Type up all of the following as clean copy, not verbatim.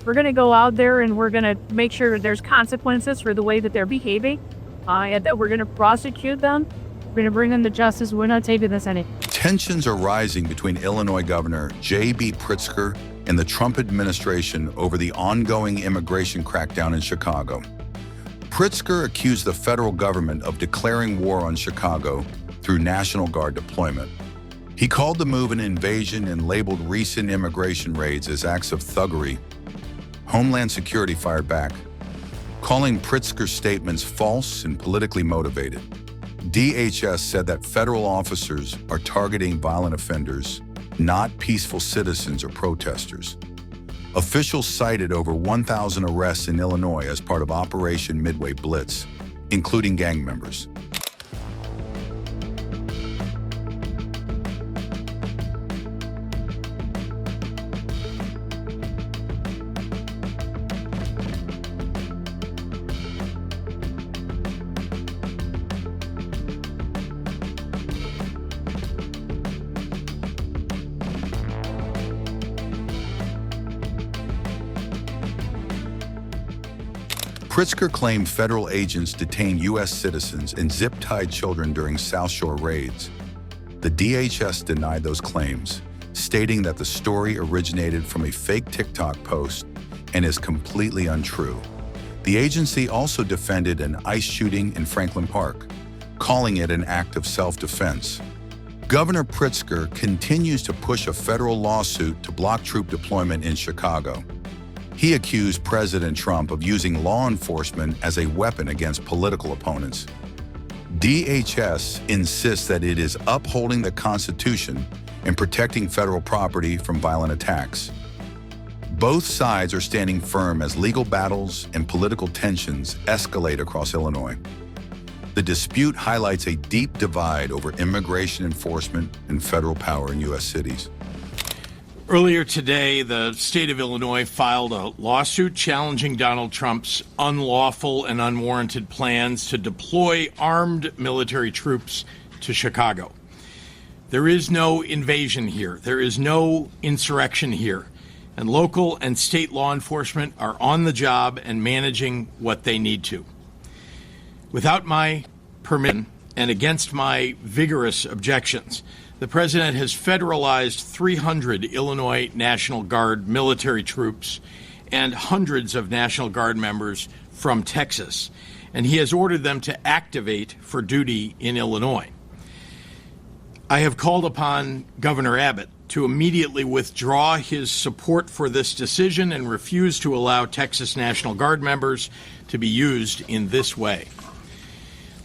We're going to go out there and we're going to make sure that there's consequences for the way that they're behaving, and that we're going to prosecute them. We're going to bring them to justice. We're not taking this any. Tensions are rising between Illinois Governor J.B. Pritzker and the Trump administration over the ongoing immigration crackdown in Chicago. Pritzker accused the federal government of declaring war on Chicago through National Guard deployment. He called the move an invasion and labeled recent immigration raids as acts of thuggery. Homeland Security fired back, calling Pritzker's statements false and politically motivated. DHS said that federal officers are targeting violent offenders, not peaceful citizens or protesters. Officials cited over 1,000 arrests in Illinois as part of Operation Midway Blitz, including gang members. Pritzker claimed federal agents detained U.S. citizens and zip-tied children during South Shore raids. The DHS denied those claims, stating that the story originated from a fake TikTok post and is completely untrue. The agency also defended an ICE shooting in Franklin Park, calling it an act of self-defense. Governor Pritzker continues to push a federal lawsuit to block troop deployment in Chicago. He accused President Trump of using law enforcement as a weapon against political opponents. DHS insists that it is upholding the Constitution and protecting federal property from violent attacks. Both sides are standing firm as legal battles and political tensions escalate across Illinois. The dispute highlights a deep divide over immigration enforcement and federal power in U.S. cities. Earlier today, the state of Illinois filed a lawsuit challenging Donald Trump's unlawful and unwarranted plans to deploy armed military troops to Chicago. There is no invasion here. There is no insurrection here. And local and state law enforcement are on the job and managing what they need to. Without my permission and against my vigorous objections, the president has federalized 300 Illinois National Guard military troops and hundreds of National Guard members from Texas, and he has ordered them to activate for duty in Illinois. I have called upon Governor Abbott to immediately withdraw his support for this decision and refuse to allow Texas National Guard members to be used in this way.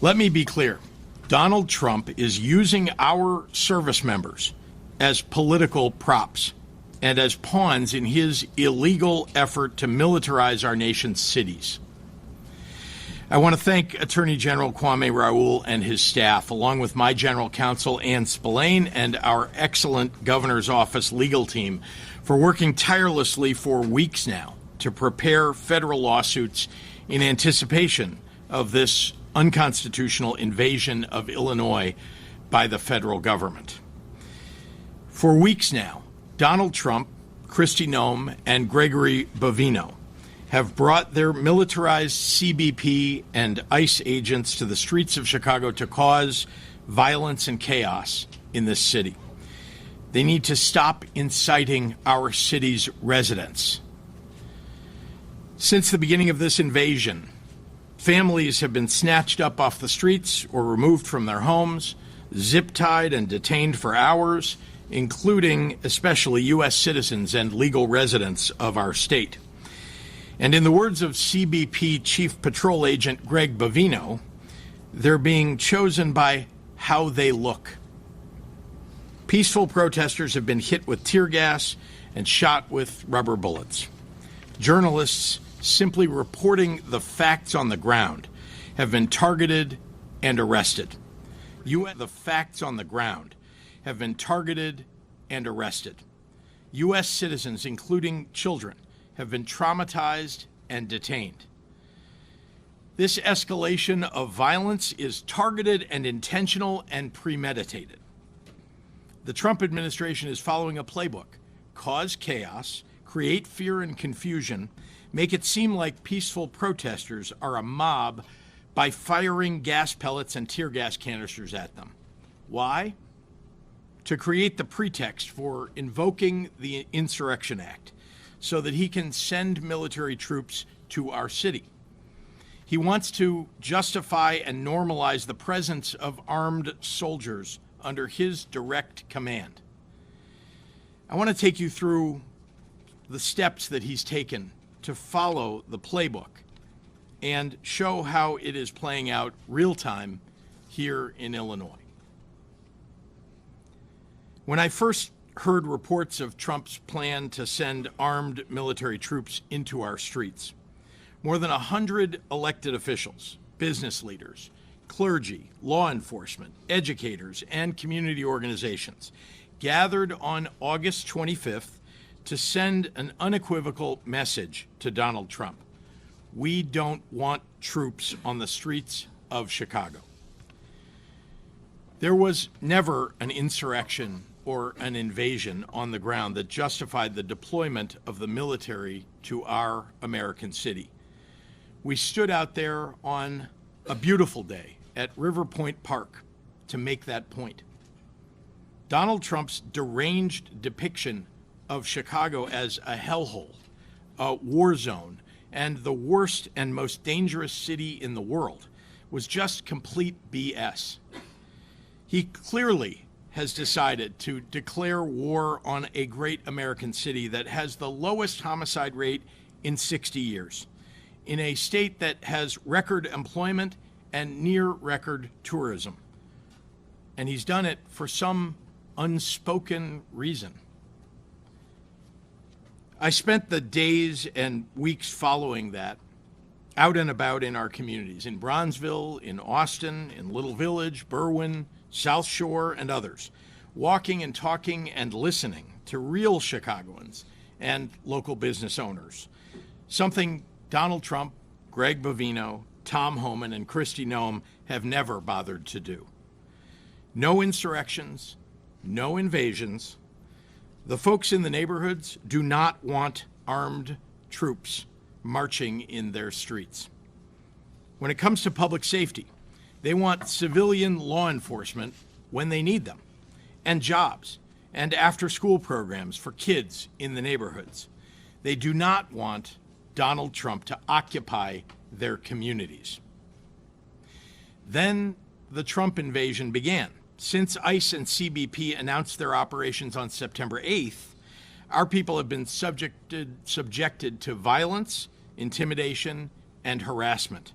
Let me be clear. Donald Trump is using our service members as political props and as pawns in his illegal effort to militarize our nation's cities. I want to thank Attorney General Kwame Raoul and his staff, along with my General Counsel Ann Spillane and our excellent Governor's Office legal team, for working tirelessly for weeks now to prepare federal lawsuits in anticipation of this unconstitutional invasion of Illinois by the federal government. For weeks now, Donald Trump, Kristi Noem, and Gregory Bovino have brought their militarized CBP and ICE agents to the streets of Chicago to cause violence and chaos in this city. They need to stop inciting our city's residents. Since the beginning of this invasion, families have been snatched up off the streets or removed from their homes, zip-tied and detained for hours, including especially U.S. citizens and legal residents of our state. And in the words of CBP Chief Patrol Agent Greg Bovino, they're being chosen by how they look. Peaceful protesters have been hit with tear gas and shot with rubber bullets. Journalists simply reporting the facts on the ground have been targeted and arrested. The facts on the ground have been targeted and arrested. U.S. citizens, including children, have been traumatized and detained. This escalation of violence is targeted and intentional and premeditated. The Trump administration is following a playbook: cause chaos, create fear and confusion, make it seem like peaceful protesters are a mob by firing gas pellets and tear gas canisters at them. Why? To create the pretext for invoking the Insurrection Act so that he can send military troops to our city. He wants to justify and normalize the presence of armed soldiers under his direct command. I want to take you through the steps that he's taken to follow the playbook and show how it is playing out real time here in Illinois. When I first heard reports of Trump's plan to send armed military troops into our streets, more than 100 elected officials, business leaders, clergy, law enforcement, educators, and community organizations gathered on August 25th to send an unequivocal message to Donald Trump. We don't want troops on the streets of Chicago. There was never an insurrection or an invasion on the ground that justified the deployment of the military to our American city. We stood out there on a beautiful day at River Point Park to make that point. Donald Trump's deranged depiction of Chicago as a hellhole, a war zone, and the worst and most dangerous city in the world was just complete BS. He clearly has decided to declare war on a great American city that has the lowest homicide rate in 60 years, in a state that has record employment and near record tourism. And he's done it for some unspoken reason. I spent the days and weeks following that out and about in our communities, in Bronzeville, in Austin, in Little Village, Berwyn, South Shore, and others, walking and talking and listening to real Chicagoans and local business owners, something Donald Trump, Greg Bovino, Tom Homan, and Kristi Noem have never bothered to do. No insurrections, no invasions. The folks in the neighborhoods do not want armed troops marching in their streets. When it comes to public safety, they want civilian law enforcement when they need them, and jobs, and after-school programs for kids in the neighborhoods. They do not want Donald Trump to occupy their communities. Then the Trump invasion began. Since ICE and CBP announced their operations on September 8th, our people have been subjected to violence, intimidation, and harassment.